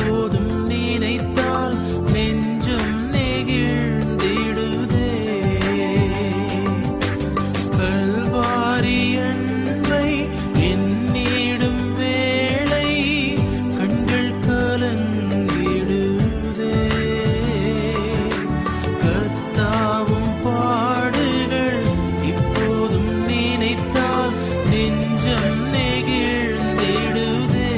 இப்போதும் நினைத்தால் நெஞ்சம் நெகிழ்ந்திடுதே. கல்வாரி அன்பை எண்ணிடும் வேளை கண்கள் கலங்கிடுதே. கர்த்தாவும் பாடுகள் இப்போதும் நினைத்தால் நெஞ்சம் நெகிழ்ந்திடுதே.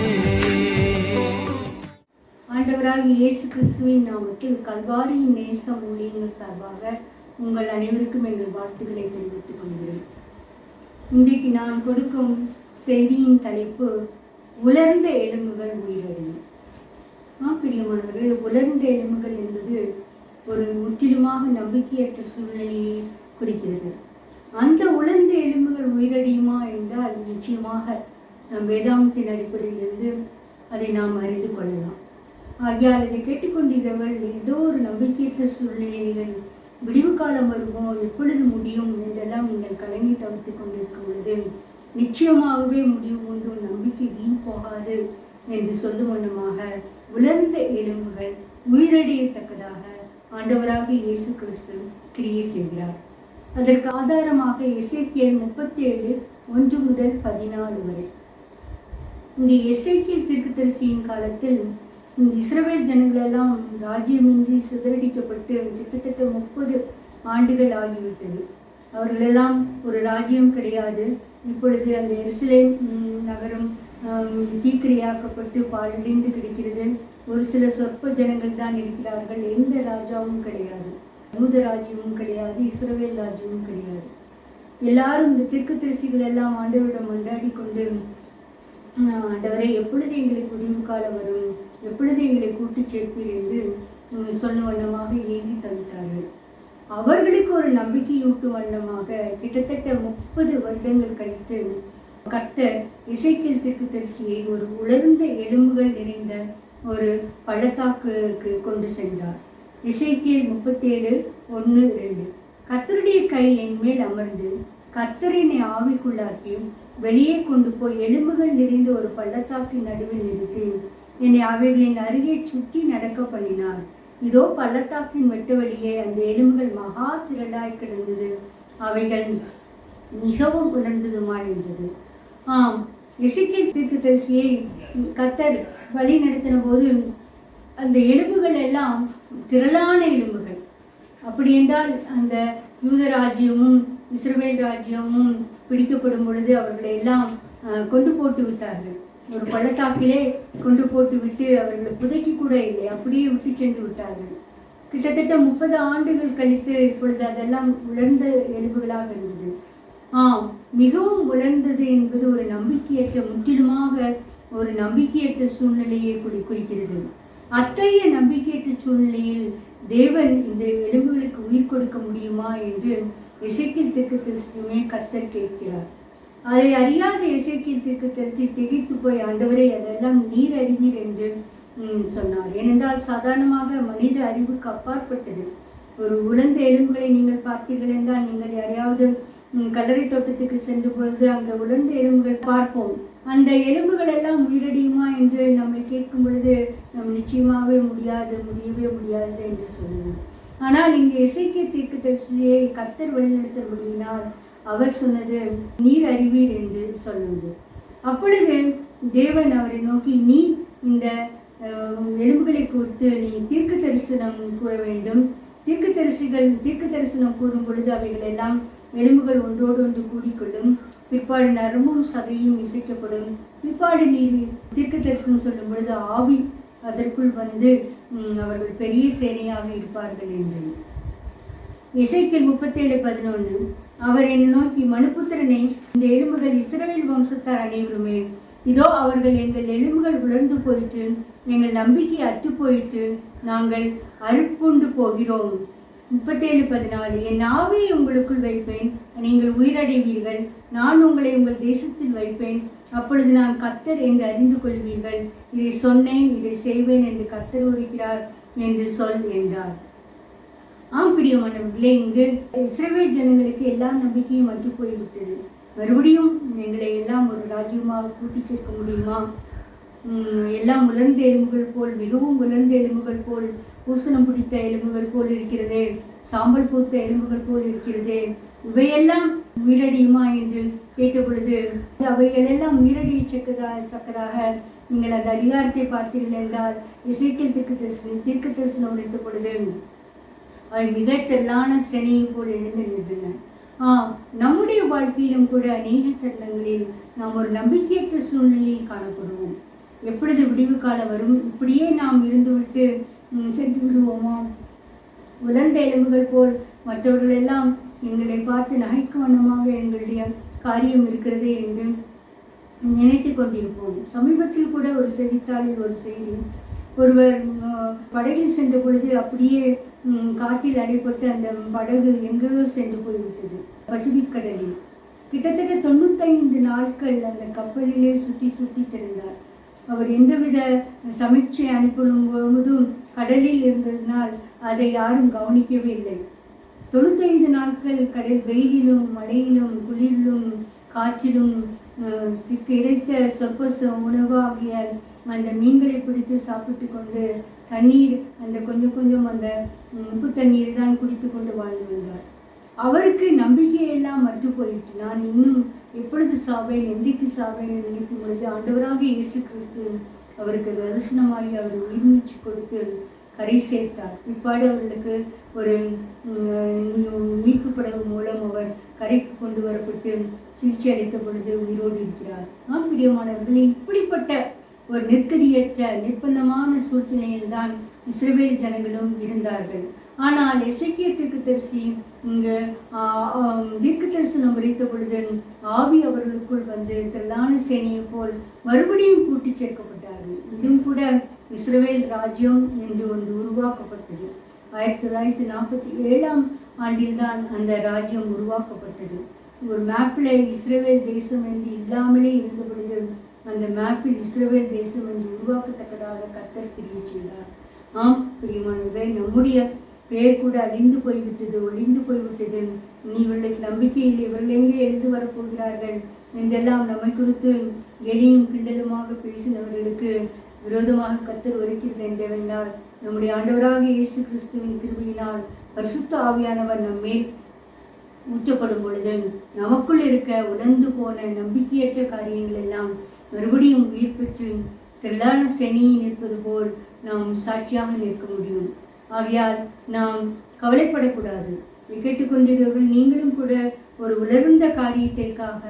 ஆண்டவராகிய இயேசு கிறிஸ்துவின் நாமத்தில் கல்வாரியின் நேசம் ஊழியங்கள் சார்பாக உங்கள் அனைவருக்கும் எங்கள் வாழ்த்துக்களை தெரிவித்துக் கொள்கிறேன். இன்றைக்கு நான் கொடுக்கும் செய்தியின் தலைப்பு உலர்ந்த எலும்புகள் உயிரடையும். பிரியமானவர்களே, உலர்ந்த எலும்புகள் என்பது ஒரு முற்றிலுமாக நம்பிக்கையற்ற சூழ்நிலையை குறிக்கிறது. அந்த உலர்ந்த எலும்புகள் உயிரடையுமா என்றால் நிச்சயமாக நம் வேதாந்தத்தின் அடிப்படையிலிருந்து அதை நாம் அறிந்து கொள்ளலாம். ஆகையால் இதை கேட்டுக்கொண்டிருந்தவர்கள் ஏதோ ஒரு நம்பிக்கையற்ற சூழ்நிலைகள் விடிவு காலம் வருமோ, எப்பொழுது முடியும் என்றெல்லாம் நீங்கள் கலங்கி தவிர்த்து கொண்டிருக்கும் பொழுது நிச்சயமாகவே முடிவு உண்டு, நம்பிக்கை வீண் போகாது என்று சொல்லும் வண்ணமாக உலர்ந்த எலும்புகள் உயிரடையத்தக்கதாக ஆண்டவராக இயேசு கிறிஸ்து கிரியை செய்கிறார். அதற்கு ஆதாரமாக எசேக்கியேல் 37:1-14 வரை. இங்கே எசேக்கியேல் தீர்க்கதரிசியின் காலத்தில் இந்த இஸ்ரவேல் ஜனங்களெல்லாம் ராஜ்யமின்றி சிதறடிக்கப்பட்டு கிட்டத்தட்ட 30 ஆண்டுகள் ஆகிவிட்டது. அவர்களெல்லாம் ஒரு ராஜ்யம் கிடையாது. இப்பொழுது அந்த எருசலேம் நகரம் தீக்கிரையாக்கப்பட்டு பாழடைந்து கிடைக்கிறது. ஒரு சில சொற்ப ஜனங்கள் தான் இருக்கிறார்கள். எந்த ராஜாவும் கிடையாது, யூத ராஜ்யமும் கிடையாது, இஸ்ரவேல் ராஜ்யமும் கிடையாது. எல்லாரும் இந்த தீர்க்கதரிசிகள் எல்லாம் ஆண்டவரிடம் மன்றாடி கொண்டு, ஆண்டவரை எப்பொழுது எங்களுக்கு முடிவு காலம் வரும், எப்பொழுது எங்களை கூட்டி சேர்ப்பீர் என்று சொல்லும் வண்ணமாக ஏங்கி தவித்தார்கள். அவர்களுக்கு ஒரு நம்பிக்கையூட்டும் வண்ணமாக கிட்டத்தட்ட 30 வருடங்கள் கழித்து கர்த்தர் எசேக்கியேல் தீர்க்கதரிசியை ஒரு உலர்ந்த எலும்புகள் நிறைந்த ஒரு பள்ளத்தாக்குக்கு கொண்டு சென்றார். எசேக்கியேல் 37:1-2. கர்த்தருடைய கை என் மேல் அமர்ந்து கர்த்தர் என்னை ஆவிக்குள்ளாக்கி வெளியே கொண்டு போய் எலும்புகள் நிறைந்த ஒரு பள்ளத்தாக்கின் நடுவில் நிறுத்தி என்னை அவைகளின் அருகே சுற்றி நடக்க பண்ணினார். இதோ பள்ளத்தாக்கின் வெட்ட வழியே அந்த எலும்புகள் மகா திரளாய் கிடந்தது, அவைகள் மிகவும் உணர்ந்ததுமாய் இருந்தது. எசேக்கியேல் தீர்க்கதரிசியை கர்த்தர் வழி நடத்தின போது அந்த எலும்புகள் எல்லாம் திரளான எலும்புகள். அப்படி என்றால் அந்த யூத ராஜ்யமும் இஸ்ரவேல் ராஜ்யமும் பிடிக்கப்படும் பொழுது அவர்களை எல்லாம் கொண்டு போட்டு விட்டார்கள். ஒரு பள்ளத்தாக்கிலே கொண்டு போட்டு விட்டு அவர்களை புதைக்கி கூட இல்லை, அப்படியே விட்டு சென்று விட்டார்கள். கிட்டத்தட்ட 30 ஆண்டுகள் கழித்து இப்பொழுது அதெல்லாம் உலர்ந்த எலும்புகளாக இருந்தது. மிகவும் உலர்ந்தது என்பது ஒரு நம்பிக்கையற்ற, முற்றிலுமாக ஒரு நம்பிக்கையற்ற சூழ்நிலையை குறிக்கிறது. அத்தகைய நம்பிக்கையற்ற சூழ்நிலையில் தேவன் இந்த எலும்புகளுக்கு உயிர் கொடுக்க முடியுமா என்று எசேக்கியேல் தீர்க்கதரிசியுமே கர்த்தர் கேட்கிறார். அதை அறியாத எசேக்கியேல் தீர்க்கதரிசி திகைத்து போய், ஆண்டவரே அதெல்லாம் நீர் அறிவீர் என்று சொன்னார். ஏனென்றால் சாதாரணமாக மனித அறிவுக்கு அப்பாற்பட்டது. ஒரு உலர்ந்த எலும்புகளை நீங்கள் பார்த்தீர்கள் என்றால், நீங்கள் யாரையாவது கல்லறை தோட்டத்துக்கு சென்ற பொழுது அங்கே உலர்ந்த எலும்புகள் பார்ப்போம். அந்த எலும்புகள் எல்லாம் உயிரடியுமா என்று நம்மை கேட்கும் பொழுது நம் நிச்சயமாகவே முடியவே முடியாது என்று சொல்லுவோம். ஆனால் இங்கே எசேக்கியேல் தீர்க்கதரிசியை கர்த்தர் வழிநடத்தபடியினால் அவர் சொன்னது நீர் அறிவீர் என்று சொன்னது. அப்பொழுது தேவன் அவரை நோக்கி, நீ இந்த எலும்புகளை குறித்து நீ தீர்க்க தரிசனம் கூற வேண்டும். தீர்க்க தரிசனம் கூறும் பொழுது அவைகள் எல்லாம் எலும்புகள் ஒன்றோடு ஒன்று கூடிக்கொள்ளும். பிற்பாடு நரம்பும் சதையும் இசைக்கப்படும். பிற்பாடு நீர் தீர்க்க தரிசனம் சொல்லும் பொழுது ஆவி அதற்குள் வந்து அவர்கள் பெரிய சேனையாக இருப்பார்கள் என்று. எசேக்கியேல் 37:11. அவர் என்னை நோக்கி, மனுபுத்திரனே, இந்த எலும்புகள் இஸ்ரவேல் வம்சத்தார் அனைவருமே, இதோ அவர்கள் எங்கள் எலும்புகள் உலர்ந்து போயிற்று, எங்கள் நம்பிக்கை அற்று போயிற்று, நாங்கள் அறுப்புண்டு போகிறோம். 37:14. என் ஆவியை உங்களுக்குள் வைப்பேன், நீங்கள் உயிரடைவீர்கள், நான் உங்களை உங்கள் தேசத்தில் வைப்பேன், அப்பொழுது நான் கர்த்தர் என்று அறிந்து கொள்வீர்கள், இதை சொன்னேன், இதை செய்வேன் என்று கர்த்தர் உரைக்கிறார் என்று சொல் என்றார். பிரியமானவர்களே, இங்கு இஸ்ரவேல் ஜனங்களுக்கு எல்லா நம்பிக்கையும் அற்று போய்விட்டது. மறுபடியும் எங்களை எல்லாம் ஒரு ராஜ்யமாக கூட்டி சேர்க்க முடியுமா? எல்லாம் உலர்ந்த எலும்புகள் போல், மிகவும் உலர்ந்த எலும்புகள் போல், பூசணம் பிடித்த எலும்புகள் போல் இருக்கிறதே, சாம்பல் பூத்த எலும்புகள் போல் இருக்கிறதே, இவையெல்லாம் உயிரடியுமா என்று கேட்டபொழுது, அவைகளெல்லாம் உயிரடியத்தக்கதாக நீங்கள் அந்த அதிகாரத்தை பார்த்தீர்கள் என்றால், எசேக்கியேல் தீர்க்க தரிசனம் உரைத்த பொழுது அவை மிக திரளான செனையை போல் எழுந்து நின்றன. நம்முடைய வாழ்க்கையிலும் கூட அநேக தருணங்களில் நாம் ஒரு நம்பிக்கையற்ற சூழ்நிலையில் காணப்படுவோம். எப்பொழுது விடிவு காலம் வரும், இப்படியே நாம் இருந்துவிட்டு சென்று விடுவோமா? உலர்ந்த எலும்புகள் போல் மற்றவர்கள் எல்லாம் எங்களை பார்த்து நகைக்கும் வண்ணமாக எங்களுடைய காரியம் இருக்கிறதே என்று நினைத்து கொண்டிருப்போம். சமீபத்தில் கூட ஒரு செய்தித்தாளில் ஒரு செய்தி, ஒருவர் படகில் சென்ற பொழுது அப்படியே காற்றில் அடைப்பட்டு அந்த படகு எங்கேயோ சென்று போய்விட்டது. பசிபிக் கடலில் கிட்டத்தட்ட 95 நாட்கள் அந்த கப்பலிலே சுற்றி சுற்றி திரிந்தார். அவர் எந்தவித சமீட்சை அனுப்பும் பொழுதும் கடலில் இருந்ததினால் அதை யாரும் கவனிக்கவே இல்லை. 95 நாட்கள் கடல் வெயிலிலும் மழையிலும் குளிரிலும் காற்றிலும் கிடைத்த சொற்ப உணவாகிய அந்த மீன்களை பிடித்து சாப்பிட்டு கொண்டு தண்ணீர் அந்த கொஞ்சம் அந்த உப்பு தண்ணீர் தான் குடித்து கொண்டு வாழ்ந்து வந்தார். அவருக்கு நம்பிக்கையெல்லாம் மற்று போயிட்டு, நான் இன்னும் எப்பொழுது சாவேன், என்றைக்கு சாவேன் என்று நினைக்கும் பொழுது ஆண்டவராக இயேசு கிறிஸ்து அவருக்கு தரிசனமாகி அவர் உயிர் மூச்சு கொடுத்து கரை சேர்த்தார். பிற்பாடு அவர்களுக்கு ஒரு மீட்பு படகு மூலம் அவர் கரைக்கு கொண்டு வரப்பட்டு சிகிச்சை அளித்த பொழுது உயிரோடு இருக்கிறார். பிரியமானவர்களே, இப்படிப்பட்ட ஒரு நெருக்கடியற்ற நிர்பந்தமான சூழ்நிலையில் தான் இஸ்ரவேல் ஜனங்களும் இருந்தார்கள். ஆனால் எசேக்கியேல் தீர்க்கதரிசி இங்கு தீர்க்க தரிசனம் உரைத்த பொழுது ஆவி அவர்களுக்குள் வந்து திரளான சேனையை போல் மறுபடியும் கூட்டி சேர்க்கப்பட்டார்கள். இதுவும் கூட இஸ்ரவேல் ராஜ்யம் என்று ஒன்று உருவாக்கப்பட்டது. 1947 ஆண்டில்தான் அந்த ராஜ்யம் உருவாக்கப்பட்டது. ஒரு மேப்பில் இஸ்ரவேல் தேசம் என்று இல்லாமலே இருந்த பொழுது அந்த மேப்பில் இஸ்ரவேல் தேசம் என்று உருவாக்கத்தக்கதாக கர்த்தர் கிரியை செய்தார். பிரியமானவர்களே, நம்முடைய பெயர் கூட அழிந்து போய்விட்டது, ஒளிந்து போய்விட்டது. நீ இவர்களுக்கு நம்பிக்கையில் இவர்கள் எங்கே எழுந்து வரப்போகிறார்கள் என்றெல்லாம் நம்மை குறித்து எலியும் கிண்டலுமாக பேசினவர்களுக்கு விரோதமாக கர்த்தர் உரைக்கிறது என்றவென்றால், நம்முடைய ஆண்டவராக இயேசு கிறிஸ்துவின் கிருபையினால் பரிசுத்த ஆவியானவர் நம்மேல் ஊற்றப்படும் பொழுது நமக்குள் இருக்க உணர்ந்து போன நம்பிக்கையற்ற காரியங்கள் எல்லாம் மறுபடியும் உயிர் பெற்று திரளான செனியை நிற்பது போல் நாம் சாட்சியாக நிற்க முடியும். ஆகையால் நாம் கவலைப்படக்கூடாது. கேட்டுக்கொண்டிருக்கிறவர்கள் நீங்களும் கூட ஒரு உலர்ந்த காரியத்திற்காக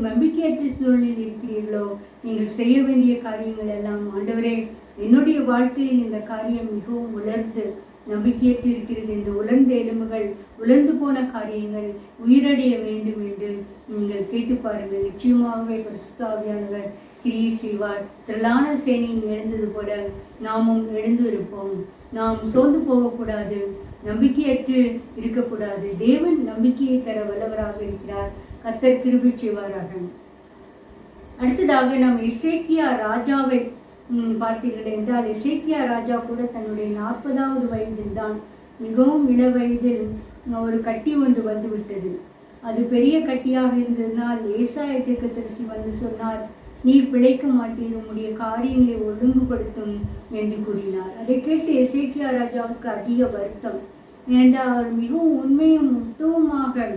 நம்பிக்கையற்ற சூழலில் இருக்கிறீர்களோ, நீங்கள் செய்ய வேண்டிய காரியங்கள் எல்லாம், ஆண்டவரே என்னுடைய வாழ்க்கையில் இந்த காரியம் மிகவும் உலர்ந்து நம்பிக்கையற்று இருக்கிறது, இந்த உலர்ந்த எலும்புகள் உலர்ந்து போன காரியங்கள் உயிரடைய வேண்டும் என்று நீங்கள் கேட்டு பாருங்கள். நிச்சயமாகவே பரிசுத்த ஆவியானவர் கிரியை செய்வார். திரளான சேனையும் எழுந்தது போல நாமும் எழுந்து இருப்போம். நாம் சோர்ந்து போகக்கூடாது, நம்பிக்கையற்று இருக்கக்கூடாது. தேவன் நம்பிக்கையை தர வல்லவராக இருக்கிறார். கர்த்தர் கிருபை செய்வாராக. அடுத்ததாக நாம் எசேக்கியா ராஜாவை பார்த்தீர்கள் என்றால், எசேக்கியா ராஜா கூட தன்னுடைய 40வது வயதில் தான், மிகவும் இள வயதில் ஒரு கட்டி ஒன்று வந்துவிட்டது. அது பெரிய கட்டியாக இருந்ததினால் ஏசாயா தீர்க்கதரிசி வந்து சொன்னார், நீர் பிழைக்க மாட்டீர், உம்முடைய காரியங்களை ஒழுங்குபடுத்தும் என்று கூறினார். அதை கேட்டு எசேக்கியா ராஜாவுக்கு அதிக வருத்தம். ஏனென்றால் அவர் மிகவும் உண்மையும் உத்தமமாக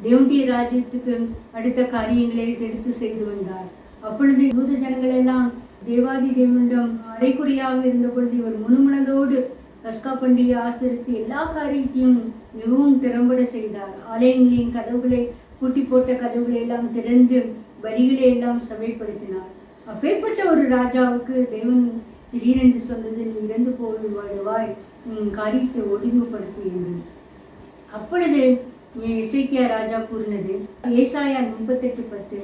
தேவனுடைய ராஜ்யத்துக்கு அடுத்த காரியங்களை எடுத்து செய்து வந்தார். அப்பொழுது யூத ஜனங்கள் எல்லாம் தேவாதி தேவனிடம் அரைக்குறையாக இருந்த பொழுது இவர் முழுமனதோடு பஸ்கா பண்டிகை ஆசரித்து எல்லா காரியத்தையும் மிகவும் திறம்பட செய்தார். ஆலயங்களின் கதவுகளை பூட்டி போட்ட கதவுகளை எல்லாம் திறந்து பலிகளை எல்லாம் சபைப்படுத்தினார். அப்பேற்பட்ட ஒரு ராஜாவுக்கு தேவன் திடீரென்று சொன்னது, நீ இறந்து போடுவாய், காரியத்தை ஒழுங்குபடுத்து என்று. அப்பொழுது எசேக்கியா ராஜா கூறினது, ஏசாயா 38:10,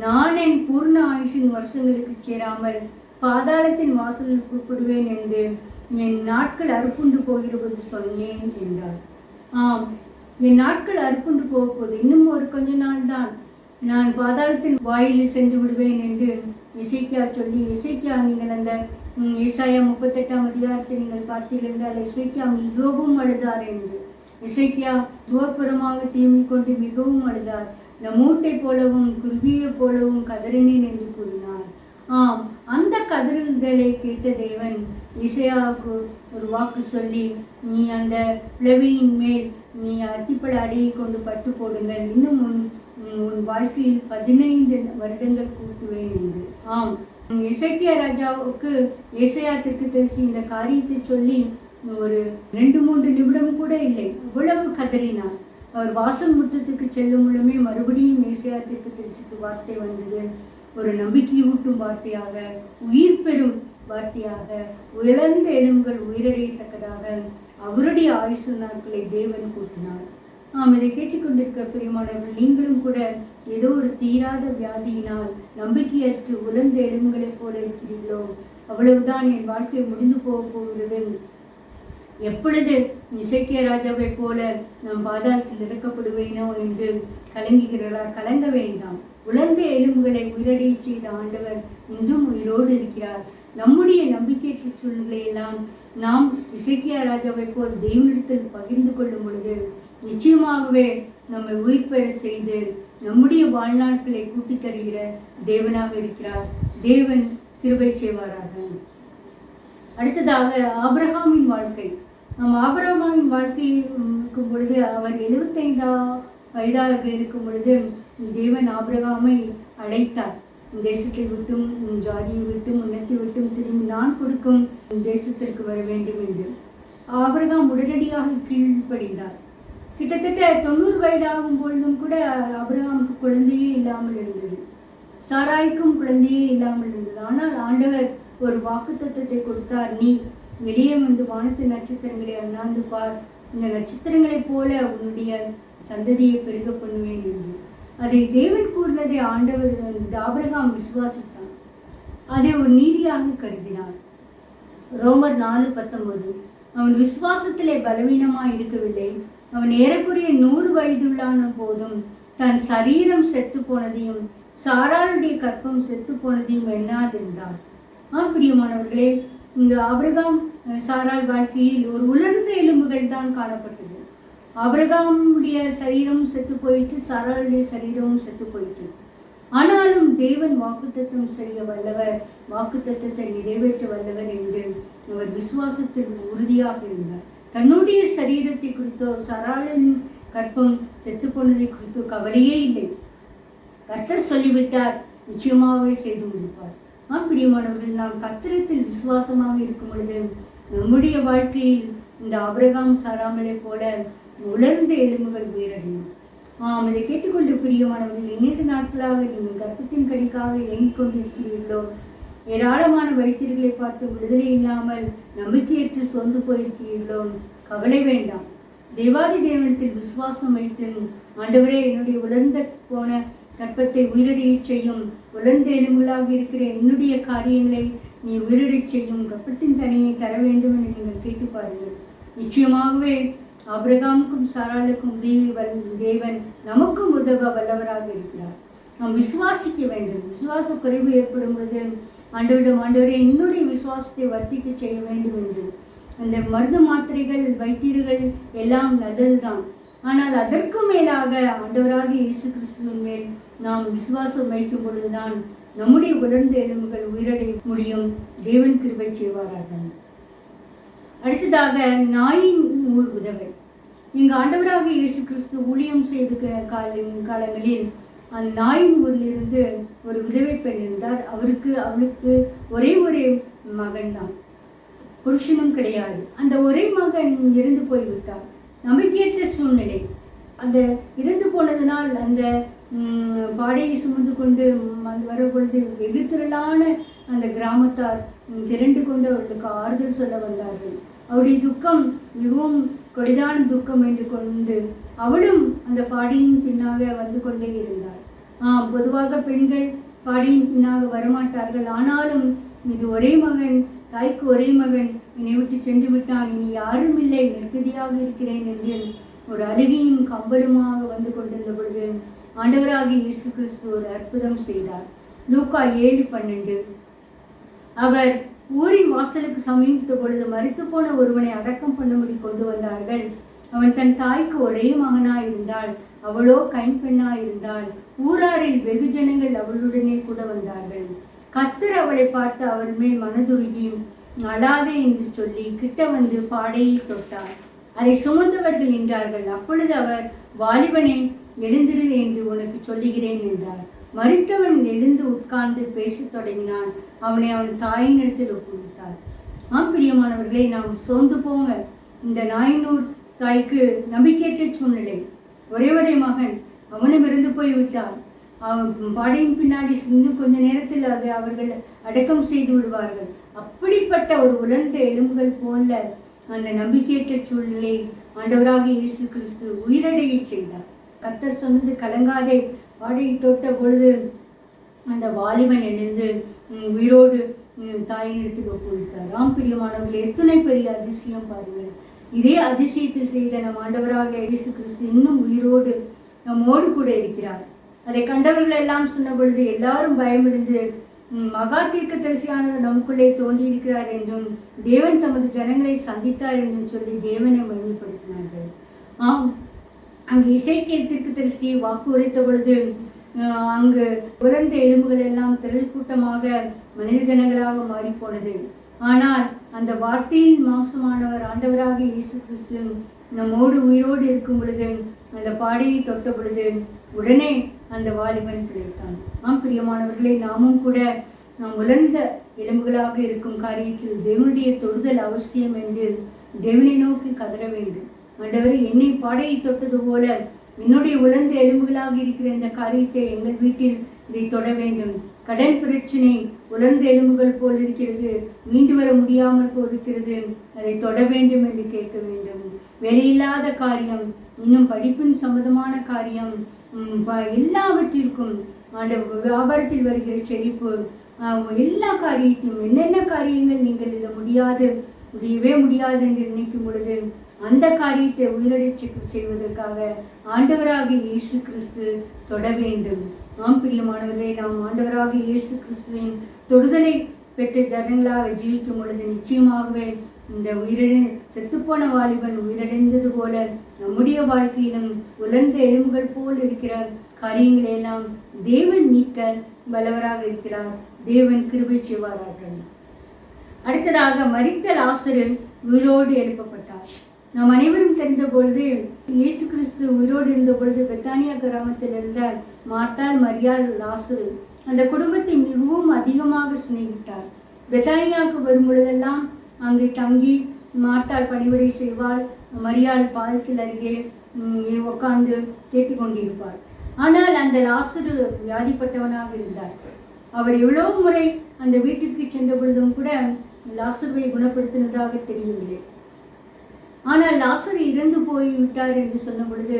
நான் என் பூர்ண ஆயுஷின் வருஷங்களுக்கு சேராமல் பாதாளத்தின் வாசலில் கூப்பிடுவேன் என்று என் நாட்கள் அறுப்புண்டு போகிற போது சொன்னேன் என்றார். என் நாட்கள் அறுப்புண்டு போகும்போது இன்னும் ஒரு கொஞ்ச நாள் தான், நான் பாதாளத்தின் வாயிலில் சென்று விடுவேன் என்று எசேக்கியா சொல்லி, எசேக்கியா நீங்கள் அந்த ஏசாயா 38ஆம் அதிகாரத்தை நீங்கள் பார்த்தீர்கள் என்றால், எசேக்கியா மிகவும் அழுதார் என்று. எசேக்கியா சுவப்புறமாக தீமிக் கொண்டு மிகவும் அழுதார். மூட்டை போலவும் குருவியை போலவும் கதறினேன் என்று கூறினார். ஆம், அந்த கதறுதலை கேட்ட தேவன் இசையாவுக்கு ஒரு வாக்கு சொல்லி, நீ அந்த பிளவியின் மேல் நீ அத்திப்பழ அடையை கொண்டு பட்டு போடுங்கள், இன்னும் உன் வாழ்க்கையில் 15 வருடங்கள் கூட்டுவேன் என்று. ஆம், எசேக்கியா ராஜாவுக்கு ஏசாயா தீர்க்கதரிசி இந்த காரியத்தை சொல்லி ஒரு 2-3 நிமிடம் கூட இல்லை, அவ்வளவு கதறினார். அவர் வாசல் முற்றத்துக்கு செல்லும் மூலமே மறுபடியும் ஏசாயா தீர்க்கதரிசிக்கு வார்த்தை வந்தது. ஒரு நம்பிக்கையூட்டும் வார்த்தையாக, உயிர் பெறும் வார்த்தையாக, உயர்ந்த எலும்புகள் உயிரடையத்தக்கதாக அவருடைய ஆயுசு நாட்களை தேவன் கூட்டினார். இதை கேட்டுக்கொண்டிருக்கிற பிரியமானவர்கள், நீங்களும் கூட ஏதோ ஒரு தீராத வியாதியினால் நம்பிக்கையற்று உலர்ந்த எலும்புகளைப் போல இருக்கிறீர்களோ, அவ்வளவுதான், என் வாழ்க்கை முடிந்து போகிறது, எப்பொழுது இசைக்கிய ராஜாவை போல நாம் பாதாளத்தில் இறக்கப்படுவேனோ என்று கலங்குகிறதா? கலங்க வேண்டாம். உலர்ந்த எலும்புகளை உயிரடைய செய்த ஆண்டவர் இன்றும் உயிரோடு இருக்கிறார். நம்முடைய நம்பிக்கையற்ற சூழ்நிலையெல்லாம் நாம் இசைக்கியா ராஜாவை போல் தேவனிடத்தில் பகிர்ந்து கொள்ளும் பொழுது நிச்சயமாகவே நம்மை உயிர் பெற செய்து நம்முடைய வாழ்நாட்களை கூட்டி தருகிற தேவனாக இருக்கிறார். தேவன் கிருபை செய்வாராக. அடுத்ததாக ஆபிரகாமின் வாழ்க்கை. நாம் ஆபிரகாமின் வாழ்க்கை இருக்கும் பொழுது அவர் 75 வயதாக இருக்கும் பொழுது தேவன் ஆபிரகாமை அழைத்தார். தேசத்தை விட்டும் ஜாதியை விட்டும் உன்னத்தை விட்டும் திரும்பி நான் கொடுக்கும் தேசத்திற்கு வர வேண்டும் என்று. ஆபிரகாம் உடனடியாக கீழ்ப்படிந்தார். கிட்டத்தட்ட 90 வயதாகும் பொழுதும் கூட ஆபிரகாமுக்கு குழந்தையே இல்லாமல் இருந்தது. சாராய்க்கும் குழந்தையே இல்லாமல் இருந்தது. ஆனால் ஆண்டவர் ஒரு வாக்குத்தத்தத்தை கொடுத்தார். நீ வெளியே வந்து வானத்து நட்சத்திரங்களை அண்ணாந்து பார், இந்த நட்சத்திரங்களைப் போல உன்னுடைய சந்ததியை பெருக பண்ணுவேன் என்று. அதை தேவன் கூறினதை ஆண்டவர் ஆபிரகாம் விசுவாசித்தான். அதை ஒரு நீதியாக கருதினார். ரோமர் 4:19. அவன் விசுவாசத்திலே பலவீனமாய் இருக்கவில்லை. அவன் ஏறக்குறைய 100 வயதுள்ளான போதும் தன் சரீரம் செத்து போனதையும் சாராளுடைய கற்பம் செத்து போனதையும் எண்ணாதிருந்தார். பிரியமானவர்களே, இந்த ஆபிரகாம் சாராள் வாழ்க்கையில் ஒரு உலர்ந்த எலும்புகள் தான் காணப்பட்டது. ஆபிரகாமுடைய சரீரம் செத்து போயிட்டு, சாராளுடைய சரீரமும் செத்து போயிட்டு. ஆனாலும் தேவன் வாக்குத்தத்தம் செய்ய வல்லவர், வாக்குத்தத்தத்தை நிறைவேற்ற வல்லவர் என்று அவர் விசுவாசத்தில் உறுதியாக இருந்தார். தன்னுடைய சரீரத்தை குறித்தோ சாராளின் கற்பம் செத்து போனதை குறித்தோ கவலையே இல்லை. கர்த்தர் சொல்லிவிட்டார், நிச்சயமாகவே செய்து முடிப்பார். பிரியமானவர்கள், நாம் கர்த்தரத்தில் விசுவாசமாக இருக்கும் பொழுது நம்முடைய வாழ்க்கையில் இந்த ஆபிரகாம் சாராமலை போல உலர்ந்த எலும்புகள் உயிரடையும். இதை கேட்டுக்கொண்டு பிரியமானவர்கள், 2 நாட்களாக நீங்கள் கர்ப்பத்தின் கடிக்காக இயங்கிக் கொண்டிருக்கிறீர்களோ, ஏராளமான வைத்தியர்களை பார்த்து விடுதலை இல்லாமல் நம்பிக்கையற்று சொந்து போயிருக்கிறீர்களோ, கவலை வேண்டாம். தேவாதி தேவனத்தில் விசுவாசம் வைத்து, ஆண்டவரே, என்னுடைய உலர்ந்த போன கற்பத்தை உயிரடைய செய்யும், உலர்ந்த எலும்புகளாக இருக்கிற என்னுடைய காரியங்களை நீ உயிரடை செய்யும், கற்பத்தின் தனியை தர வேண்டும் என்று நீங்கள் கேட்டு பாருங்கள். நிச்சயமாகவே ஆபிரகாமுக்கும் சாராளுக்கும் தேவன் நமக்கும் உதவ வல்லவராக இருக்கிறார். நாம் விசுவாசிக்க வேண்டும். விசுவாச குறைவு ஏற்படும் போது ஆண்டவரிடம், ஆண்டவரே, என்னுடைய விசுவாசத்தை வர்த்திக்க செய்ய வேண்டும் என்று. அந்த மருந்து மாத்திரைகள் வைத்தியர்கள் எல்லாம் நல்லதுதான். ஆனால் அதற்கு மேலாக ஆண்டவராக இயேசு கிறிஸ்துவின் மேல் நாம் விசுவாசம் வைக்கும் பொழுதுதான் நம்முடைய உலர்ந்த எலும்புகள் உயிரடைய முடியும். தேவன் கிருபை செய்வாராக. அடுத்ததாக நாயின் ஊர் உதவி. இங்கு ஆண்டவராக இயேசு கிறிஸ்து ஊழியம் செய்த காலங்களில் அந்த நாயின் ஊரிலிருந்து ஒரு உதவி பெண் இருந்தார். அவளுக்கு ஒரே மகன் தான், புருஷனும் கிடையாது. அந்த ஒரே மகன் இறந்து போய்விட்டார். நம்பிக்கையற்ற சூழ்நிலை. அந்த இறந்து போனதினால் அந்த பாடையை சுமந்து கொண்டு வரும் பொழுது வெகு திரளான அந்த கிராமத்தார் திரண்டு கொண்டு அவர்களுக்கு ஆறுதல் சொல்ல வந்தார்கள். அவருடைய துக்கம் மிகவும் கொடிதான துக்கம் என்று கொண்டு அவளும் அந்த பாடியின் பின்னாக வந்து கொண்டே இருந்தார். பொதுவாக பெண்கள் பாடியின் பின்னாக வரமாட்டார்கள். ஆனாலும் இது ஒரே மகன், தாய்க்கு ஒரே மகன் என்னை விட்டு சென்று விட்டான், இனி யாரும் இல்லை, நெருக்கடியாக இருக்கிறேன் என்று ஒரு அழுகையும் கம்பலுமாக வந்து கொண்டிருந்த பொழுது ஆண்டவராக இயேசு கிறிஸ்து ஒரு அற்புதம் செய்தார். லூக்கா 7:12. அவர் ஊரின் வாசலுக்கு சமீபித்த பொழுது மரித்து போன ஒருவனை அடக்கம் பண்ணும்படி கொண்டு வந்தார்கள். அவன் தன் தாய்க்கு ஒரே மகனாய் இருந்தாள், அவளோ கைம்பெண்ணாய் இருந்தாள். ஊராரில் வெகுஜனங்கள் அவளுடனே கூட வந்தார்கள். கர்த்தர் அவளை பார்த்து அவள் மேல் மனதுருகி அழாதே என்று சொல்லி கிட்ட வந்து பாடையை தொட்டார். அதை சுமந்தவர்கள் நின்றார்கள். அப்பொழுது அவர், வாலிபனே, எழுந்திரு என்று உனக்கு சொல்லுகிறேன் என்றார். மரித்தவன் எழுந்து உட்கார்ந்து பேசத் தொடங்கினான். அவனை அவன் தாயின் இடத்தில் ஒப்புவித்தார். பிரியமானவர்களை, நாம் சோர்ந்து போங்க. இந்த நாயனூர் தாய்க்கு நம்பிக்கையற்ற சூழ்நிலை. ஒரே மகன், அவனும் இருந்து போய்விட்டார். அவன் பாடையின் பின்னாடி இன்னும் கொஞ்ச நேரத்தில் அதை அவர்கள் அடக்கம் செய்து விடுவார்கள். அப்படிப்பட்ட ஒரு உலர்ந்த எலும்புகள் போல அந்த நம்பிக்கையற்ற சூழ்நிலை ஆண்டவராக இயேசு கிறிஸ்து உயிரடைய செய்தார். கர்த்தர் சொன்னது கலங்காதே. பாடையை தொட்ட பொழுது அந்த வாலிபன் எழுந்து உயிரோடு தாயின் இடத்தில் ஒப்புவித்தார். பிரியமானவர்கள், எத்தனை பெரிய அதிசயம் பாருங்கள். இதே அதிசயத்தை செய்த நம் ஆண்டவராக இயேசு கிறிஸ்து இன்னும் உயிரோடு நம்மோடு கூட இருக்கிறார். அதை கண்டவர்கள் எல்லாம் சொன்ன பொழுது எல்லாரும் பயமிழந்து, மகா தீர்க்கதரிசியானவர் நமக்குள்ளே தோன்றியிருக்கிறார் என்றும் தேவன் தமது ஜனங்களை சந்தித்தார் என்றும் சொல்லி தேவனை மகிமைப்படுத்தினார்கள். அங்கு இசைக்கேல் தீர்க்கதரிசி வாக்கு உரைத்த பொழுது அங்கு உலர்ந்த எலும்புகள் எல்லாம் திரள் கூட்டமாக மனித ஜனங்களாக மாறி போனது. ஆனால் அந்த வார்த்தையின் மாம்சமானவர் ஆண்டவராக இயேசு கிறிஸ்து நம்மோடு உயிரோடு இருக்கும் பொழுது அந்த பாடையை தொட்ட பொழுது உடனே அந்த வாலிபன் பிழைத்தான். பிரியமானவர்களே, நாமும் கூட நாம் உலர்ந்த எலும்புகளாக இருக்கும் காரியத்தில் தேவனுடைய தொடுதல் அவசியம் என்று தேவனை நோக்கி கதற வேண்டும். ஆண்டவரே, என்னை பாடையை தொட்டது போல என்னுடைய உலர்ந்த எலும்புகளாக இருக்கிற இந்த காரியத்தை எங்கள் வீட்டில் இதை தொட வேண்டும். கடன் பிரச்சனை உலர்ந்த எலும்புகள் போல் இருக்கிறது, மீண்டு வர முடியாமல் போல் இருக்கிறது, அதை தொட வேண்டும் என்று கேட்க வேண்டும். வேலையில்லாத காரியம், இன்னும் படிப்பின் சம்பந்தமான காரியம், எல்லாவற்றிற்கும் ஆண்டவர் வியாபாரத்தில் வருகிற செழிப்பு, எல்லா காரியத்தையும் என்னென்ன காரியங்கள் நீங்கள் இதை முடியவே முடியாது என்று நினைக்கும் பொழுது அந்த காரியத்தை உயிரடை செய்வதற்காக ஆண்டவராக இயேசு கிறிஸ்து தொட வேண்டும். பிரியமானவர்களே, நாம் ஆண்டவராக இயேசு கிறிஸ்துவின் தொடுதலை பெற்ற ஜனங்களாக ஜீவிக்கும் பொழுது நிச்சயமாகவே இந்த செத்துப்போன வாலிபன் உயிரடைந்தது போல நம்முடைய வாழ்க்கையிலும் உலர்ந்த எலும்புகள் போல் இருக்கிற காரியங்களை எல்லாம் தேவன் நீக்க வல்லவராக இருக்கிறார். தேவன் கிருபை செய்வார்கள். அடுத்ததாக, மரித்த லாசரு உயிரோடு எழுப்பப்பட்டார். நாம் அனைவரும் தெரிந்த பொழுது இயேசு கிறிஸ்து உயிரோடு இருந்த பொழுது பெத்தானியா கிராமத்தில் இருந்த மார்த்தாள், மரியாள், லாசரு அந்த குடும்பத்தை மிகவும் அதிகமாக சிநேகித்தார். பெத்தானியாவுக்கு வரும் பொழுதெல்லாம் அங்கு தங்கி மார்த்தாள் பணிவிடை செய்வாள். மரியாள் பாதத்தில் அருகே உட்கார்ந்து கேட்டுக்கொண்டிருப்பார். ஆனால் அந்த லாசரு வியாதிப்பட்டவனாக இருந்தார். அவர் எவ்வளவு முறை அந்த வீட்டுக்கு சென்ற பொழுதும் கூட லாசருவை குணப்படுத்தினதாக தெரியவில்லை. ஆனால் லாசரு இறந்து போய்விட்டார் என்று சொன்ன பொழுது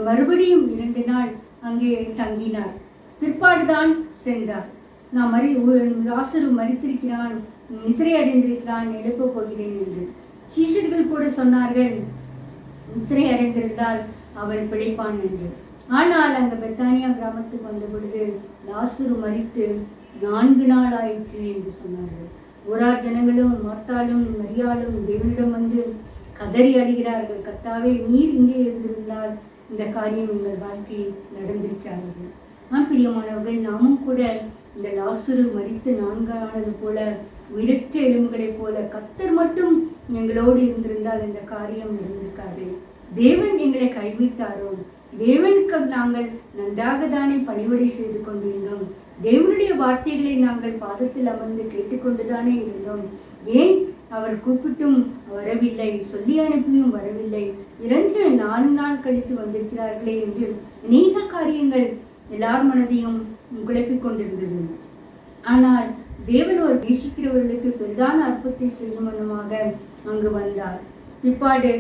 மறுபடியும் 2 நாள் அங்கே தங்கினார். பிற்பாடுதான் சென்றார். லாசரு மரித்திருக்கிறான், நித்திரை அடைந்திருக்கிறான், எழுப்ப போகிறேன் என்று. சீஷர்கள் கூட சொன்னார்கள், நித்திரை அடைந்திருந்தால் அவள் பிழைப்பான் என்று. ஆனால் அந்த பெத்தானியா கிராமத்துக்கு வந்த பொழுது லாசரு மரித்து 4 நாள் ஆயிற்று என்று சொன்னார்கள். ஊரார் ஜனங்களும் மார்த்தாளும் மரியாளும் தேவனிடம் வந்து கதறி அழுகிறார்கள், கர்த்தாவே, நீர் இங்கே இருந்திருந்தால் இந்த காரியம் எங்கள் வாழ்க்கையில் நடந்திருக்கிறார்கள். பிரியமானவர்கள், நாமும் கூட இந்த லாசரு மரித்து 4 நாளது போல உயிரற்ற எலும்புகளைப் போல கர்த்தர் மட்டும் எங்களோடு இருந்திருந்தால் இந்த காரியம் நடந்திருக்காது. தேவன் எங்களை கைவிட்டாரோ? தேவனுக்கு நாங்கள் நன்றாக தானே பணிவிடை செய்து கொண்டிருந்தோம். தேவனுடைய வார்த்தைகளை நாங்கள் பாதத்தில் அமர்ந்து கேட்டுக்கொண்டுதானே இருந்தோம். ஏன் அவர் கூப்பிட்டும் வரவில்லை, சொல்லி அனுப்பியும் வரவில்லை, 4 நாள் கழித்து வந்திருக்கிறார்களே என்று அநேக காரியங்கள் எல்லார் மனதையும் குழப்பிக் கொண்டிருந்தது. ஆனால் தேவன் ஒரு நேசிக்கிறவர்களுக்கு பெரிதான அற்புதத்தை செய்யும் வண்ணமாக அங்கு வந்தார். பிற்பாடு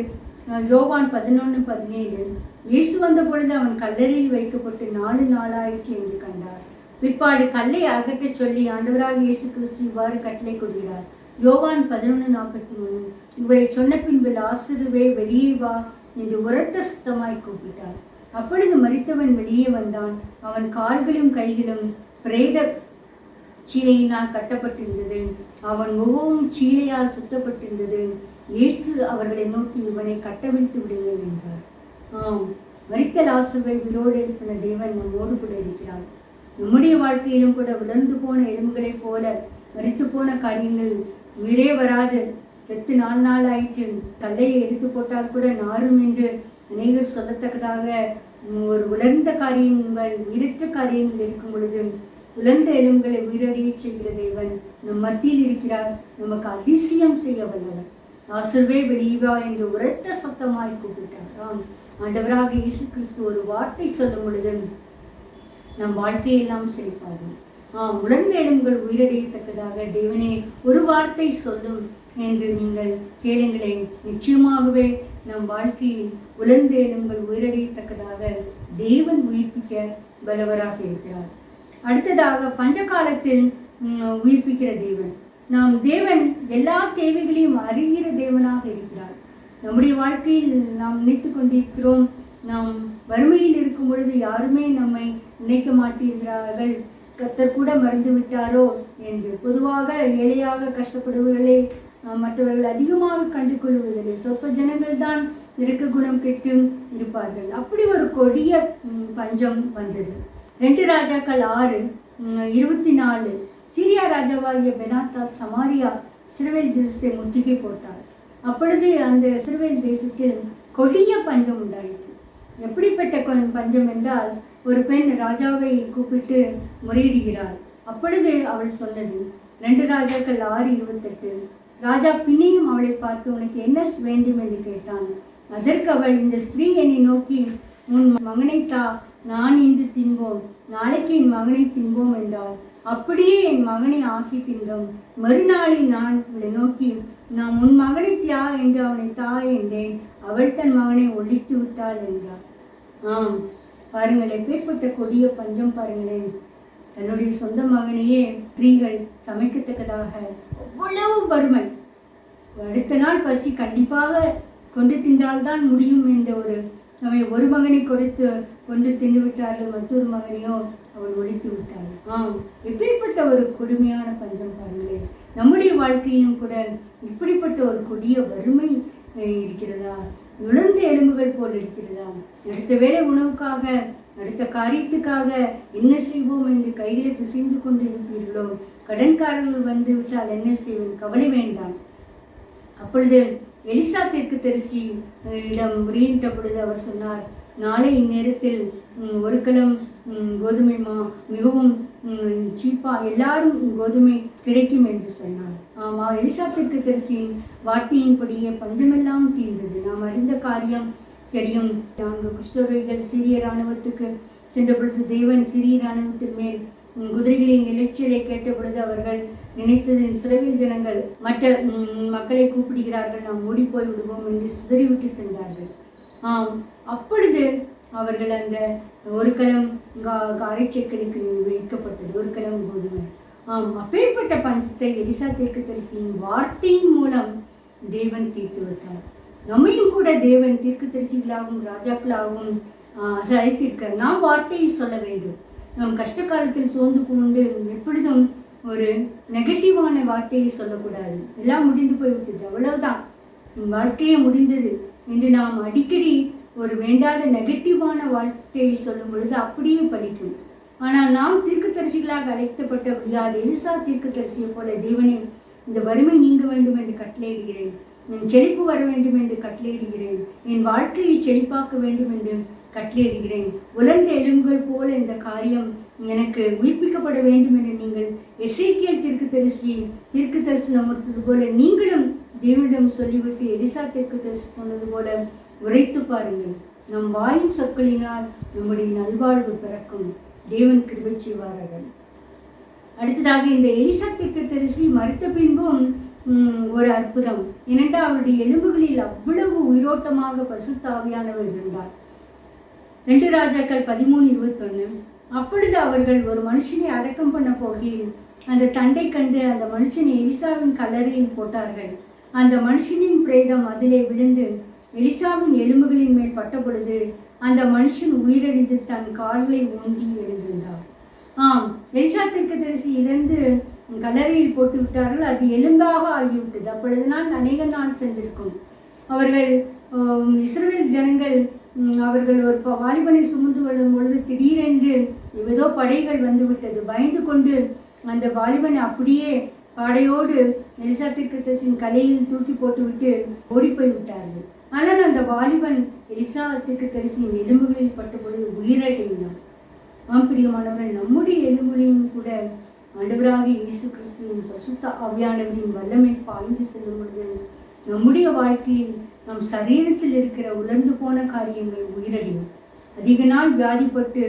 யோவான் 11:17 இயேசு வந்த பொழுது அவன் கல்லறையில் வைக்கப்பட்டு 4 நாளாயிற்று என்று கண்டார். பிற்பாடு கல்லை அகற்றச் சொல்லி ஆண்டவராக இயேசு கிறிஸ்து இவ்வாறு கட்டளை கொடுக்கிறார். யோவான் 11:43 இவரை சொன்ன பின்பு லாசருவே, வெளியே வா என்று உரத்த சத்தமாய் கூப்பிட்டார். அப்பொழுது மரித்தவன் வெளியே வந்தான். அவன் கால்களும் கைகளும் பிரேத சீலையினால் கட்டப்பட்டிருந்தது. அவன் முகமும் சீலையால் சுத்தப்பட்டிருந்தது. இயேசு அவர்களை நோக்கி, இவனை கட்டவிழ்த்து விடுங்கள் என்றார். மரித்த லாசருவை உயிரோடு எழுப்பின தேவன் நம்மோடு கூட இருக்கிறார். நம்முடைய வாழ்க்கையிலும் கூட உலர்ந்து போன எலும்புகளைப் போல மரித்து போன காரியங்கள் வீடே வராது, செத்து 4 நாள் ஆயிட்டு, கல்லையை எடுத்து போட்டால் கூட நாரும் என்று அநேகர் சொல்லத்தக்கதாக ஒரு உலர்ந்த காரியங்கள், உயிரற்ற காரியங்கள் இருக்கும் பொழுது உலர்ந்த எலும்புகளை உயிரடைய செய்கிற தேவன் நம் மத்தியில் இருக்கிறார். நமக்கு அதிசயம் செய்ய வல்லவர். ஆசர்வே வெளிவா என்று உரத்த சத்தமாய் கூப்பிட்டார். ஆண்டவராக இயேசு கிறிஸ்து ஒரு வார்த்தை சொல்லும் பொழுது நம் வாழ்க்கையெல்லாம் செழிப்பாகும். உலர்ந்த எலும்புகள் உயிரடையத்தக்கதாக தேவனே ஒரு வார்த்தை சொல்லும் என்று நீங்கள் கேளுங்களேன். நிச்சயமாகவே நம் வாழ்க்கையில் உலர்ந்த எலும்புகள் உயிரடையத்தக்கதாக தேவன் உயிர்ப்பிக்க வல்லவராக இருக்கிறார். அடுத்ததாக பஞ்ச காலத்தில் உயிர்ப்பிக்கிற தேவன். தேவன் எல்லா தேவைகளையும் அறிகிற தேவனாக இருக்கிறார். நம்முடைய வாழ்க்கையில் நாம் நினைத்து கொண்டிருக்கிறோம், நாம் வறுமையில் இருக்கும் பொழுது யாருமே நம்மை நினைக்க மாட்டேங்கிறார்கள், கர்த்தர் கூட மறந்து விட்டாரோ என்று. பொதுவாக ஏழையாக கஷ்டப்படுபவர்களே மற்றவர்கள் அதிகமாக கண்டு கொள்வதில்லை. சொற்ப ஜனங்கள் தான் இறக்க குணம் கெட்டு இருப்பார்கள். அப்படி ஒரு கொடிய பஞ்சம் வந்தது. 2 ராஜாக்கள் 6:24 சீரியா ராஜாவாகிய பெனாதாத் சமாரியா இஸ்ரவேல் தேசத்தை முற்றுகை போட்டார். அப்பொழுது அந்த இஸ்ரவேல் தேசத்தில் கொடிய பஞ்சம் உண்டாயிற்று. எப்படிப்பட்ட பஞ்சம் என்றால், ஒரு பெண் ராஜாவை கூப்பிட்டு முறையிடுகிறார். அப்பொழுது அவள் சொன்னது 2 ராஜாக்கள் 6:28 ராஜா பின்னையும் அவளை பார்த்து, உனக்கு என்ன வேண்டும் என்று கேட்டான். அதற்கு அவள், இந்த ஸ்திரீ என்னை நோக்கி, உன் மகனை தா, நான் இன்று தின்போம், நாளைக்கு என் மகனை தின்போம் என்றாள். அப்படியே என் மகனை ஆக்கி தின்றோம். மறுநாளில் நான் அவளை நோக்கி, நான் உன் மகனை தியா என்று அவனை தா என்றேன். அவள் தன் மகனை ஒழித்து விட்டாள் என்றார். பாருங்கள், எப்பேற்பட்ட கொடிய பஞ்சம் பாருங்களேன். தன்னுடைய சொந்த மகனையே ஸ்திரீகள் சமைக்கத்தக்கதாக அவ்வளவு வறுமை. அடுத்த நாள் பசி கண்டிப்பாக கொண்டு தின்றால்தான் முடியும் என்ற ஒரு மகனை கொண்டு தின்னு விட்டார்கள், மற்றொரு மகனையோ அவள் ஒழித்து விட்டாள். எப்படிப்பட்ட ஒரு கொடுமையான பஞ்சம் பாருங்களேன். நம்முடைய வாழ்க்கையிலும் கூட இப்படிப்பட்ட ஒரு கொடிய வறுமை இருக்கிறதா? உலர்ந்த எலும்புகள் போல் இருக்கிறதா? அடுத்த வேளை உணவுக்காக, அடுத்த காரியத்துக்காக என்ன செய்வோம் என்று கைகளை பிசைந்து கொண்டு இருப்பீர்களோ? கடன்காரர்கள் வந்து விட்டால் என்ன செய்வது? கவலை வேண்டாம். அப்பொழுது எலிசா தீர்க்கதரிசி இடம் முறையிட்ட பொழுது அவர் சொன்னார், நாளை இந்நேரத்தில் 1 கலம் கோதுமை மிகவும் சீப்பா எல்லாரும் கோதுமை கிடைக்கும் என்று சொன்னார். எலிசா தீர்க்கதரிசியின் வார்த்தையின்படியே பஞ்சமெல்லாம் தீர்ந்தது. நாம் அறிந்த காரியம் தெரியும். 4 குஷ்டரோகிகள் சீரிய இராணுவத்துக்கு சென்ற பொழுது தேவன் சீரிய இராணுவத்தின் மேல் குதிரைகளின் நிலைச்சலை கேட்ட பொழுது அவர்கள் நினைத்தது, இஸ்ரவேல் ஜனங்கள் மற்ற மக்களை கூப்பிடுகிறார்கள், நாம் ஓடி போய் விடுவோம் என்று சிதறிவிட்டு சென்றார்கள். அப்பொழுது அவர்கள் அந்த 1 கலம் காரைச்சேக்கலுக்கு வைக்கப்பட்டது, 1 கலம் கோதுமை. அப்பேற்பட்ட பஞ்சத்தை எலிசா தீர்க்கதரிசியின் வார்த்தையின் மூலம் தேவன் தீர்த்து விட்டார். நம்மையும் கூட தேவன் தீர்க்கதரிசிகளாகவும் ராஜாக்களாகவும் அழைத்திருக்கிறார். நாம் வார்த்தையை சொல்ல வேண்டும். நாம் கஷ்ட காலத்தில் சோர்ந்து கொண்டு எப்பொழுதும் ஒரு நெகட்டிவான வார்த்தையை சொல்லக்கூடாது. எல்லாம் முடிந்து போய்விட்டது, அவ்வளவுதான், வாழ்க்கையே முடிந்தது என்று நாம் அடிக்கடி ஒரு வேண்டாத நெகட்டிவான வார்த்தையை சொல்லும் பொழுது அப்படியே பலிக்கும். ஆனால் நாம் தீர்க்கதரிசிகளாக அழைக்கப்பட்டபடியால் எலிசா தீர்க்கதரிசியை போல, தேவனே இந்த வறுமை நீங்க வேண்டும் என்று கட்டளையிடுகிறேன், என் செழிப்பு வர வேண்டும் என்று கட்டளையிடுகிறேன், என் வாழ்க்கையை செழிப்பாக்க வேண்டும் என்று கட்டளையிடுகிறேன், உலர்ந்த எலும்புகள் போல இந்த காரியம் எனக்கு உயிர்ப்பிக்கப்பட வேண்டும் என்று நீங்கள் எசேக்கியேல் தீர்க்கதரிசனம் கொடுத்தது போல நீங்களும் தேவனிடம் சொல்லிவிட்டு எலிசா தீர்க்கதரிசி சொன்னது போல உரைத்து பாருங்கள். நம் வாயின் சொற்களினால் நம்முடைய நல்வாழ்வு பிறக்கும். தேவன் கிருபை செய்வார்கள். அடுத்ததாக இந்த எலிசா தீர்க்கதரிசி மரித்த பின்பும் ஒரு அற்புதம். ஏனென்றால் அவருடைய எலும்புகளில் அவ்வளவு உயிரோட்டமாக பரிசுத்த ஆவியானவர் இருந்தார். 2 ராஜாக்கள் 13:21 அப்பொழுது அவர்கள் ஒரு மனுஷனை அடக்கம் பண்ண போகையில் அந்த தண்டை கண்டு அந்த மனுஷனை எலிசாவின் கல்லறையில் போட்டார்கள். அந்த மனுஷனின் பிரேதம் அதிலே விழுந்து எலிசாவின் எலும்புகளின் மேல் பட்ட பொழுது அந்த மனுஷன் உயிரடைந்து தன் கால்களை ஊன்றி எழுந்திருந்தார். எலிசா தீர்க்கதரிசி இழந்து கல்லறையில் போட்டு விட்டார்கள். அது எலும்பாக ஆகிவிட்டது. அப்பொழுது அநேக நாள் சென்றிருக்கும். அவர்கள் இஸ்ரவேல் ஜனங்கள் அவர்கள் ஒரு வாலிபனை சுமந்து வரும் பொழுது திடீரென்று ஏதோ படைகள் வந்து விட்டது. பயந்து கொண்டு அந்த வாலிபனை அப்படியே பாடையோடு எலிசா தீர்க்கதரிசியின் கலையில் தூக்கி போட்டுவிட்டு ஓடி போய் விட்டார்கள். ஆனால் அந்த வாலிபன் எலிசா தீர்க்கதரிசியின் எலும்புகளில் பட்ட பொழுது உயிரடைந்தான். பிரியமானவர்கள், நம்முடைய எலும்புகளையும் கூட ஆண்டவராகிய இயேசு கிறிஸ்துவின் பரிசுத்த ஆவியானவரின் வல்லமை பாய்ந்து செல்லும் பொழுது நம்முடைய வாழ்க்கையில் நம் சரீரத்தில் இருக்கிற உலர்ந்து போன காரியங்கள் உயிரடையும். அதிக நாள் வியாதிப்பட்டு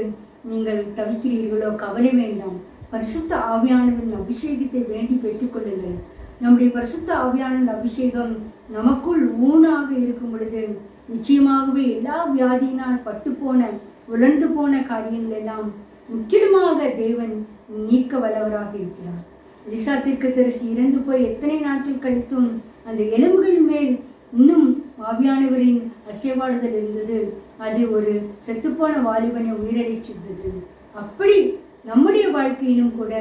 நீங்கள் தவிக்கிறீர்களோ, கவலை வேண்டாம். பரிசுத்த ஆவியானவரின் அபிஷேகத்தை வேண்டி பெற்றுக்கொள்ளுங்கள். நம்முடைய பரிசுத்த ஆவியானவரின் அபிஷேகம் நமக்குள் ஊனாக இருக்கும் பொழுது நிச்சயமாகவே எல்லா வியாதியினால் பட்டுப்போன உலர்ந்து போன காரியங்கள் எல்லாம் முற்றிலுமாக தேவன் நீக்க வல்லவராக இருக்கிறார். எலிசா தீர்க்கதரிசி இறந்து போய் எத்தனை நாட்கள் கழித்தும் அந்த எலும்புகள் மேல் இன்னும் ஆவியானவரின் அசைவாடுதல் இருந்தது. அது ஒரு செத்துப்போன வாலிபனை உயிரடை செய்தது. அப்படி நம்முடைய வாழ்க்கையிலும் கூட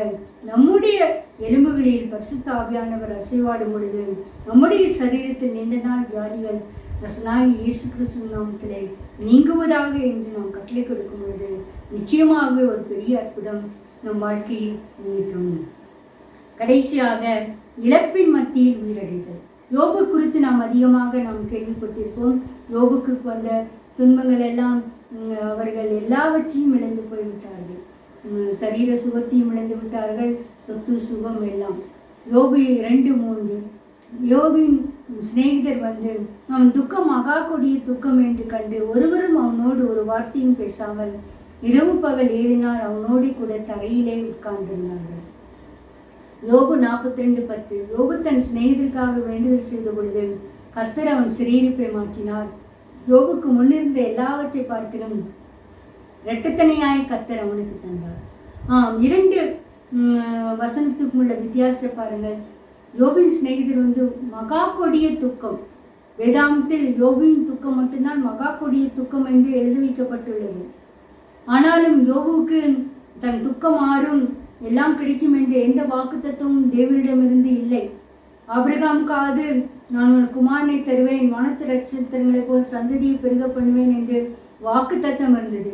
நம்முடைய எலும்புகளில் பரிசுத்த ஆவியானவர் அசைவாடும் பொழுது நம்முடைய சரீரத்தில் நீண்ட நாள் வியாதிகள் நசனாகி இயேசு கிறிஸ்துவின் நாமத்திலே நீங்குவதாக என்று நாம் கட்டளை கொடுக்கும் பொழுது நிச்சயமாகவே ஒரு பெரிய அற்புதம் நம் வாழ்க்கையில் நிகழும். கடைசியாக இழப்பின் மத்தியில் உயிரடைதல். யோபு குறித்து நாம் அதிகமாக கேள்விப்பட்டிருப்போம். யோபுக்கு வந்த துன்பங்கள் எல்லாம் அவர்கள் எல்லாவற்றையும் இழந்து போய்விட்டார்கள். சரீர சுகத்தையும் இழந்து விட்டார்கள், சொத்து சுகம் எல்லாம். யோபு 2:3 யோபின் சிநேகிதர் வந்து அவன் துக்கம் மகா கொடிய துக்கம் என்று கண்டு ஒருவரும் அவனோடு ஒரு வார்த்தையும் பேசாமல் இரவு பகல் 7 நாள் அவனோடு கூட தரையிலே உட்கார்ந்திருந்தார்கள். யோபு 42:10 யோபு தன் சிநேகிதருக்காக வேண்டுதல் செய்த பொழுது கர்த்தர் அவன் சிறையிருப்பை மாற்றினார். யோபுக்கு முன்னிருந்த எல்லாவற்றை பார்க்கிறோம் இரட்டத்தனையாய் கர்த்தர் அவனுக்கு தந்தார். 2 வசனத்துக்கும் உள்ள வித்தியாசத்தை பாருங்கள். யோபின் சிநேகிதர் வந்து மகா கொடிய துக்கம். வேதாந்தத்தில் யோபின் துக்கம் மட்டும்தான் மகா கொடிய துக்கம் என்று எழுதி வைக்கப்பட்டுள்ளது. ஆனாலும் யோபுக்கு தன் துக்கம் மாறும், எல்லாம் கிடைக்கும் என்ற எந்த வாக்குத்தத்தமும் தேவனிடமிருந்து இல்லை. ஆபிரகாமுக்காவது நான் உனக்கு குமாரனை தருவேன், வானத்து நட்சத்திரங்களை போல் சந்ததியை பெருக பண்ணுவேன் என்று வாக்குத்தத்தம் இருந்தது.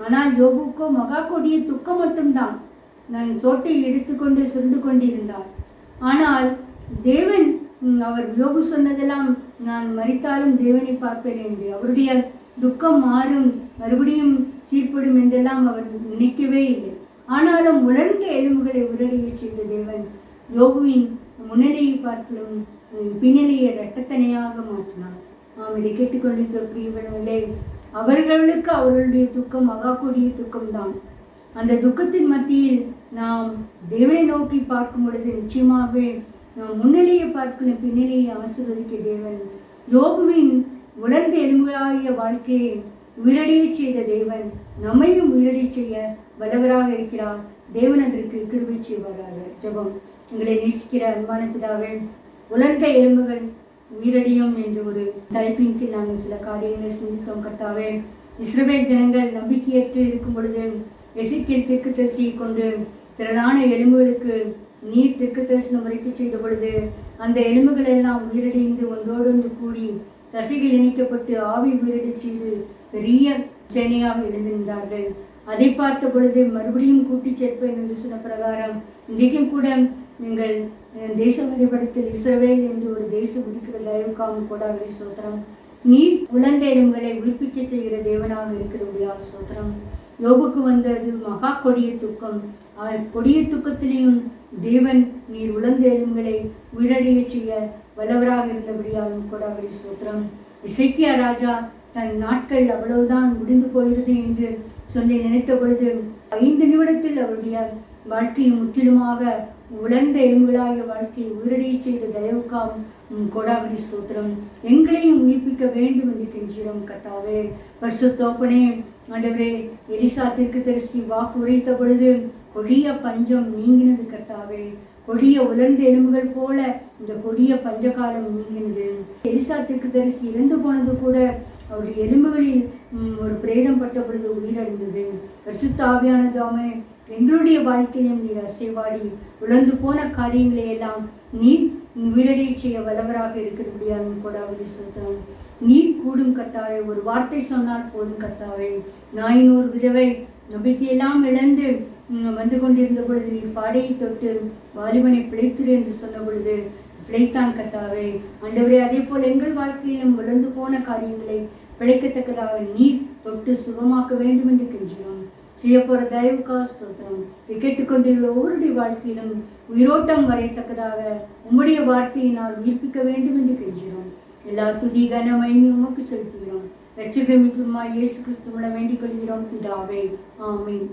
ஆனால் யோபுக்கோ மகா கொடிய துக்கம் மட்டும்தான். நான் சோட்டை எடுத்துக்கொண்டு சுருண்டு கொண்டிருந்தார். ஆனால் தேவன் அவர் யோபு சொன்னதெல்லாம் நான் மரித்தாலும் தேவனை பார்ப்பேன் என்று. அவருடைய துக்கம் மாறும், மறுபடியும் சீர்படும் என்றெல்லாம் அவர் நினைக்கவே இல்லை. ஆனாலும் உலர்ந்த எலும்புகளை உரடைய செய்த தேவன் யோபுவின் முன்னிலையை பார்க்கலும் பின்னிலையை இரட்டத்தனையாக மாற்றினார். நாம் இதை கேட்டுக்கொண்டிருக்கிற பிரியவர்களே, அவர்களுக்கு அவர்களுடைய துக்கம் மகா கொடிய துக்கம்தான். அந்த துக்கத்தின் மத்தியில் நாம் தேவனை நோக்கி பார்க்கும் பொழுது நிச்சயமாகவே நாம் முன்னிலையை பார்க்கணும், பின்னிலையை ஆசீர்வதிக்க தேவன் யோபுவின் உலர்ந்த எலும்புகளாகிய வாழ்க்கையை உயிரடைய செய்த தேவன் நம்மையும் உயிரடை செய்ய வல்லவராக இருக்கிறார். தேவன் அதற்கு கிருபை செய்வாராக. ஜெபம். எங்களை நேசிக்கிற அன்பான பிதாவே, உலர்ந்த எலும்புகள் உயிரடியும் என்ற ஒரு தலைப்பின் கீழ் நாங்கள் சில காரியங்களை சிந்தித்தோம். கர்த்தாவே, இஸ்ரவேல் ஜனங்கள் நம்பிக்கையற்று இருக்கும் பொழுது எசேக்கியேல் தீர்க்கதரிசியை கொண்டு திரளான எலும்புகளுக்கு நீர் தீர்க்க தரிசனம் உரைக்க செய்த பொழுது அந்த எலும்புகள் எல்லாம் உயிரடைந்து ஒன்றோடொன்று கூடி தசைகள் இணைக்கப்பட்டு ஆவி உயிரடை செய்து பெரிய சேனையாக எழுந்திருந்தார்கள். அதை பார்த்த பொழுது மறுபடியும் கூட்டி சேர்ப்பேன் என்று சொன்ன பிரகாரம் இன்றைக்கும் கூட நீங்கள் தேச வரைபடத்தில் இஸ்ரவேல் என்று ஒரு தேசம் இருக்கிற தயவுக்காவும் கொடாவிலே சோத்திரம். நீர் உலர்ந்த எலும்புகளை உயிர்ப்பிக்க செய்கிற தேவனாக இருக்கிறபடியா சோத்திரம். யோபுக்கு வந்தது மகா கொடிய துக்கம். கொடிய துக்கத்திலேயும் தேவன் நீர் உலர்ந்த எலும்புகளை உயிரடைய செய்ய வல்லவராக இருந்தபடியாலும் கொடாவிலே சோத்திரம். எசேக்கியா ராஜா தன் நாட்கள் அவ்வளவுதான் முடிந்து போகிறது என்று சொல்லி நினைத்த பொழுது 5 நிமிடத்தில் அவருடைய வாழ்க்கையை முற்றிலுமாக உலர்ந்த எலும்புகளாகிய வாழ்க்கையை உயிரடைய செய்த தயவுக்காவும் கொடாவிலே சோத்திரம். எங்களையும் உயிர்ப்பிக்க வேண்டும் என்று கெஞ்சிரோம் கர்த்தாவே. பரிசுத்தோப்பனே, ஆண்டவரே, எலிசா தீர்க்கதரிசி வாக்கு உரைத்த பொழுது கொடிய பஞ்சம் நீங்கினது கர்த்தாவே. கொடிய உலர்ந்த எலும்புகள் போல இந்த கொடிய பஞ்சகாலம் நீங்கினது. எலிசா தீர்க்கதரிசி இறந்து போனது கூட அவருடைய எலும்புகளில் ஒரு பிரேதம் பட்ட பொழுது உயிரிழந்தது. பரிசுத்த ஆவியானதாமே, எங்களுடைய வாழ்க்கையிலும் நீர் அசைவாடி உலர்ந்து போன காரியங்களை எல்லாம் நீர் உயிரடை செய்ய வல்லவராக இருக்கிறபடியாக கொடாவிலே சோத்திரம். நீர் கூடும் கர்த்தாவே. ஒரு வார்த்தை சொன்னால் போதும் கர்த்தாவே. 400 விதவை நம்பிக்கையெல்லாம் இழந்து வந்து கொண்டிருந்த பொழுது நீர் பாடையை தொட்டு வாலிபனை பிழைத்திரு என்று சொன்ன பொழுது பிழைத்தான் கர்த்தாவே. ஆண்டவரே, அதே போல் எங்கள் வாழ்க்கையிலும் விழுந்து போன காரியங்களை பிழைக்கத்தக்கதாக நீர் தொட்டு சுகமாக்க வேண்டும் என்று கெஞ்சினோம். செய்ய போற தயவுக்கா ஸ்தோத்திரம். கேட்டுக்கொண்டுள்ள ஒவ்வொருடைய வாழ்க்கையிலும் உயிரோட்டம் வரையத்தக்கதாக உம்முடைய வார்த்தையினால் உயிர்ப்பிக்க வேண்டும் என்று கெஞ்சினோம். எல்லா துதி கனமையும் உமக்கு செலுத்துகிறோம். இரட்சகமிக்குமாய் இயேசு கிறிஸ்துவிடம் வேண்டிக் கொள்கிறோம் பிதாவே, ஆமென்.